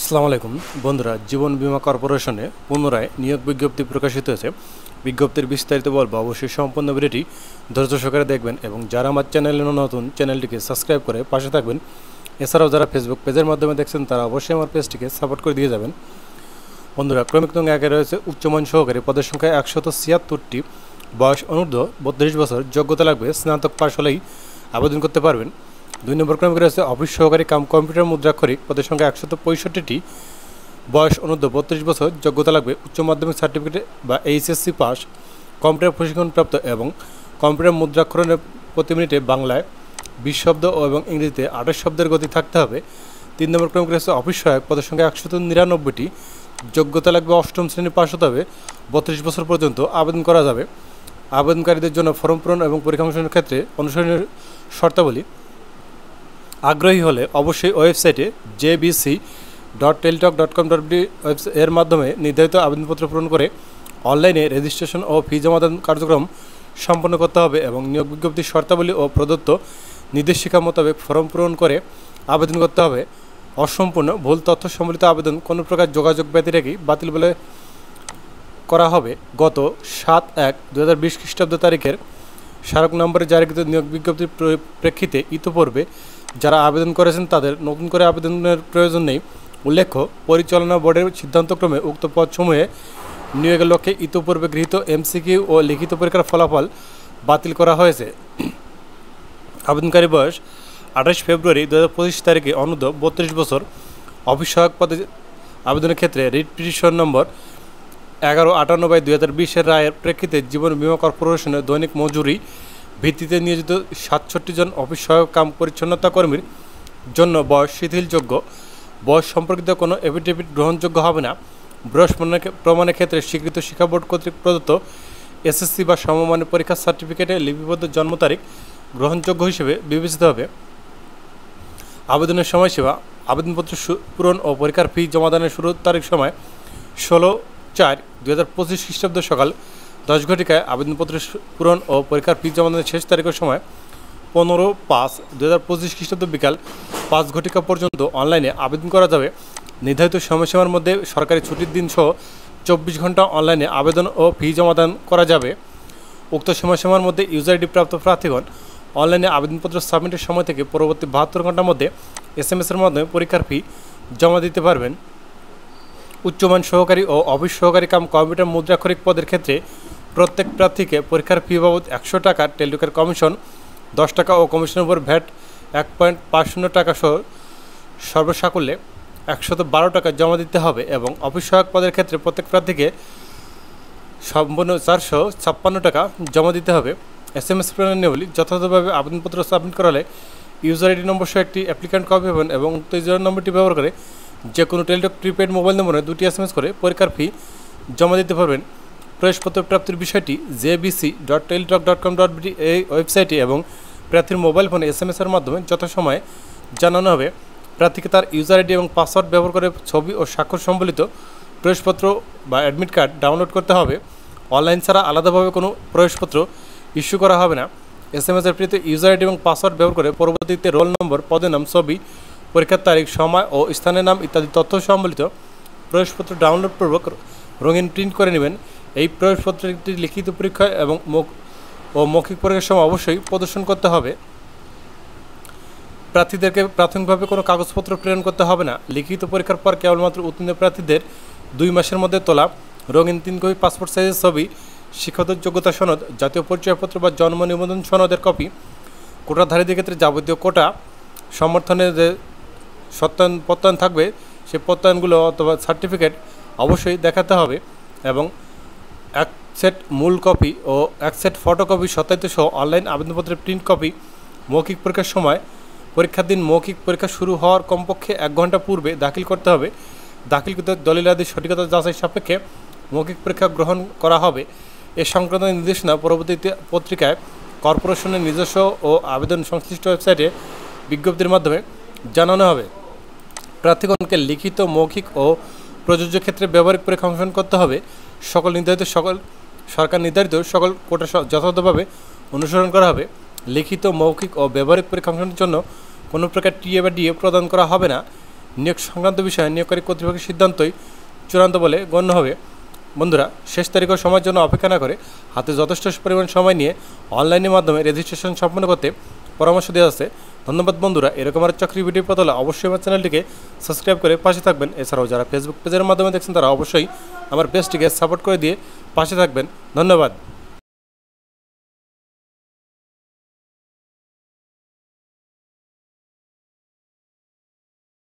আসসালামু আলাইকুম বন্ধুরা, জীবন বীমা কর্পোরেশনে পুনরায় নিয়োগ বিজ্ঞপ্তি প্রকাশিত হয়েছে। বিজ্ঞপ্তির বিস্তারিত বলবো, অবশ্যই সম্পূর্ণ ভিডিওটি ধৈর্য সহকারে দেখবেন এবং যারা আমার চ্যানেলে নতুন, চ্যানেলটিকে সাবস্ক্রাইব করে পাশে থাকবেন। এছাড়াও যারা ফেসবুক পেজের মাধ্যমে দেখছেন তারা অবশ্যই আমার পেজটিকে সাপোর্ট করে দিয়ে যাবেন। বন্ধুরা, ক্রমিক নং 1-এ রয়েছে উচ্চমান সহকারী, পদের সংখ্যা 176টি, বয়স অনূর্ধ্ব 32 বছর, যোগ্যতা লাগবে স্নাতক পাশ হলেই আবেদন করতে পারবেন। 2 নম্বর ক্রমিক রয়েছে অফিস সহকারী কাম কম্পিউটার মুদ্রাক্ষরিক, পদের সংখ্যা 165টি, বয়স অনূর্ধ্ব 32 বছর, যোগ্যতা লাগবে উচ্চ মাধ্যমিক সার্টিফিকেট বা এইচএসসি পাস, কম্পিউটার প্রশিক্ষণপ্রাপ্ত এবং কম্পিউটার মুদ্রাক্ষরণের প্রতি মিনিটে বাংলায় 20 শব্দ এবং ইংরেজিতে 28 শব্দের গতি থাকতে হবে। 3 নম্বর ক্রমিক রয়েছে অফিস সহায়ক, পদের সংখ্যা 199টি, যোগ্যতা লাগবে অষ্টম শ্রেণী পাস হতে হবে। 32 বছর পর্যন্ত আবেদন করা যাবে। আবেদনকারীদের জন্য ফর্ম পূরণ এবং পরীক্ষা অংশের ক্ষেত্রে অনুসরণীয় শর্তাবলী। আগ্রহী হলে অবশ্যই ওয়েবসাইটে jbc.teletalk.com.bd এর মাধ্যমে নির্ধারিত আবেদনপত্র পূরণ করে অনলাইনে রেজিস্ট্রেশন ও ফি জমাদান কার্যক্রম সম্পন্ন করতে হবে এবং নিয়োগ বিজ্ঞপ্তির শর্তাবলী ও প্রদত্ত নির্দেশিকা মোতাবেক ফর্ম পূরণ করে আবেদন করতে হবে। অসম্পূর্ণ ভুল তথ্য সম্বলিত আবেদন কোনো প্রকার যোগাযোগ ব্যতি রেখেই বাতিল বলে করা হবে। গত 7/1/2020 খ্রিস্টাব্দ তারিখের স্মারক নম্বরে জারিকৃত নিয়োগ বিজ্ঞপ্তির প্রেক্ষিতে ইতোপূর্বে যারা আবেদন করেছেন তাদের নতুন করে আবেদনের প্রয়োজন নেই। উল্লেখ্য, পরিচালনা বোর্ডের সিদ্ধান্তক্রমে উক্ত পদসমূহে নিয়োগের লক্ষ্যে ইতোপূর্বে গৃহীত এমসিকিউ ও লিখিত পরীক্ষার ফলাফল বাতিল করা হয়েছে। আবেদনকারী বয়স 28 ফেব্রুয়ারি 2025 তারিখে অনূর্ধ্ব 32 বছর। অফিস সহায়ক পদে আবেদনের ক্ষেত্রে রিট পিটিশন নম্বর 1158/2020 এর রায়ের প্রেক্ষিতে জীবন বীমা কর্পোরেশনের দৈনিক মজুরি ভিত্তিতে নিয়োজিত 67 জন অফিস সহায়ক কাম পরিচ্ছন্নতা কর্মীর জন্য বয়স শিথিলযোগ্য। বয়স সম্পর্কিত কোনো এফিডেভিট গ্রহণযোগ্য হবে না। বয়স প্রমাণের ক্ষেত্রে স্বীকৃত শিক্ষা বোর্ড কর্তৃক প্রদত্ত এসএসসি বা সমমানের পরীক্ষার সার্টিফিকেটে লিপিবদ্ধ জন্ম তারিখ গ্রহণযোগ্য হিসেবে বিবেচিত হবে। আবেদনের সময়সীমা। আবেদনপত্র পূরণ ও পরীক্ষার ফি জমাদানের শুরুর তারিখ সময় 16/4/2025 খ্রিস্টাব্দ সকাল 10 ঘটিকায়। আবেদনপত্র পূরণ ও পরীক্ষার ফি জমাদানের শেষ তারিখের সময় 15/5/2025 খ্রিস্টাব্দ বিকাল 5 ঘটিকা পর্যন্ত অনলাইনে আবেদন করা যাবে। নির্ধারিত সময়সীমার মধ্যে সরকারি ছুটির দিন সহ 24 ঘন্টা অনলাইনে আবেদন ও ফি জমাদান করা যাবে। উক্ত সময়সীমার মধ্যে ইউজার আইডি প্রাপ্ত প্রার্থীগণ অনলাইনে আবেদনপত্র সাবমিটের সময় থেকে পরবর্তী 72 ঘন্টার মধ্যে SMS-এর মাধ্যমে পরীক্ষার ফি জমা দিতে পারবেন। উচ্চমান সহকারী ও অফিস সহকারী কাম কম্পিউটার মুদ্রাক্ষরিক পদের ক্ষেত্রে প্রত্যেক প্রার্থীকে পরীক্ষার ফি বাবদ 100 টাকা, টেলিটকের কমিশন 10 টাকা ও কমিশনের উপর ভ্যাট 1.50 টাকা সহ সর্বসাকুল্যে 112 টাকা জমা দিতে হবে এবং অফিস সহায়ক পদের ক্ষেত্রে প্রত্যেক প্রার্থীকে সম্পূর্ণ 456 টাকা জমা দিতে হবে। SMS প্রেরণের নিয়মাবলী। যথাযথভাবে আবেদনপত্র সাবমিট করালে ইউজার আইডি নম্বর সহ একটি অ্যাপ্লিক্যান্ট কপি পাবেন এবং উক্ত ইউজার নম্বরটি ব্যবহার করে যে কোনো টেলিটক প্রিপেড মোবাইল নম্বরে 2টি SMS করে পরীক্ষার ফি জমা দিতে পারবেন। প্রবেশপত্র প্রাপ্তির বিষয়টি jbc.teletalk.com.bd এই ওয়েবসাইটে এবং প্রার্থীর মোবাইল ফোনে SMS-এর মাধ্যমে যথাসময়ে জানানো হবে। প্রার্থীকে তার ইউজার আইডি এবং পাসওয়ার্ড ব্যবহার করে ছবি ও স্বাক্ষর সম্বলিত প্রবেশপত্র বা অ্যাডমিট কার্ড ডাউনলোড করতে হবে। অনলাইন ছাড়া আলাদাভাবে কোনো প্রবেশপত্র ইস্যু করা হবে না। SMS-এর প্রেরিত ইউজার আইডি এবং পাসওয়ার্ড ব্যবহার করে পরবর্তীতে রোল নম্বর, পদের নাম, ছবি, পরীক্ষার তারিখ, সময় ও স্থানের নাম ইত্যাদি তথ্য সম্বলিত প্রবেশপত্র ডাউনলোডপূর্বক রঙিন প্রিন্ট করে নেবেন। এই প্রবেশপত্রটি লিখিত পরীক্ষা এবং মৌখিক পরীক্ষার সময় অবশ্যই প্রদর্শন করতে হবে। প্রার্থীদেরকে প্রাথমিকভাবে কোনো কাগজপত্র প্রেরণ করতে হবে না। লিখিত পরীক্ষার পর কেবলমাত্র উত্তীর্ণ প্রার্থীদের 2 মাসের মধ্যে তোলা রঙিন 3 কপি পাসপোর্ট সাইজের ছবি, শিক্ষাগত যোগ্যতা সনদ, জাতীয় পরিচয়পত্র বা জন্ম নিবন্ধন সনদের কপি, কোটাধারীদের ক্ষেত্রে যাবতীয় কোটা সমর্থনের যে প্রত্যয়ন থাকবে সেই প্রত্যয়নগুলো অথবা সার্টিফিকেট অবশ্যই দেখাতে হবে এবং 1 সেট মূল কপি ও 1 সেট ফটোকপি সত্যায়িত সহ অনলাইন আবেদনপত্রের প্রিন্ট কপি মৌখিক পরীক্ষার সময় পরীক্ষার দিন মৌখিক পরীক্ষা শুরু হওয়ার কমপক্ষে 1 ঘন্টা পূর্বে দাখিল করতে হবে। দাখিলকৃত দলিলাদির সঠিকতা যাচাই সাপেক্ষে মৌখিক পরীক্ষা গ্রহণ করা হবে। এ সংক্রান্ত নির্দেশনা পরবর্তীতে পত্রিকায় কর্পোরেশনের নিজস্ব ও আবেদন সংশ্লিষ্ট ওয়েবসাইটে বিজ্ঞপ্তির মাধ্যমে জানানো হবে। প্রার্থীগণকে লিখিত, মৌখিক ও প্রযোজ্য ক্ষেত্রে ব্যবহারিক পরীক্ষা অংশগ্রহণ করতে হবে। সরকার নির্ধারিত সকল কোটা যথাযথভাবে অনুসরণ করা হবে। লিখিত, মৌখিক ও ব্যবহারিক পরীক্ষা অংশগ্রহণের জন্য কোনো প্রকার টিএ বা ডিএ প্রদান করা হবে না। নিয়োগ সংক্রান্ত বিষয়ে নিয়োগকারী কর্তৃপক্ষের সিদ্ধান্তই চূড়ান্ত বলে গণ্য হবে। বন্ধুরা, শেষ তারিখ ও সময়ের জন্য অপেক্ষা না করে হাতে যথেষ্ট পরিমাণ সময় নিয়ে অনলাইনের মাধ্যমে রেজিস্ট্রেশন সম্পন্ন করতে পরামর্শ দেওয়া আছে। ধন্যবাদ বন্ধুরা। এরকম আর চাকরি ভিডিও পেতে হলে অবশ্যই আমার চ্যানেলটিকে সাবস্ক্রাইব করে পাশে থাকবেন। এছাড়াও যারা ফেসবুক পেজের মাধ্যমে দেখছেন তারা অবশ্যই আমার পেজটিকে সাপোর্ট করে দিয়ে পাশে থাকবেন। ধন্যবাদ।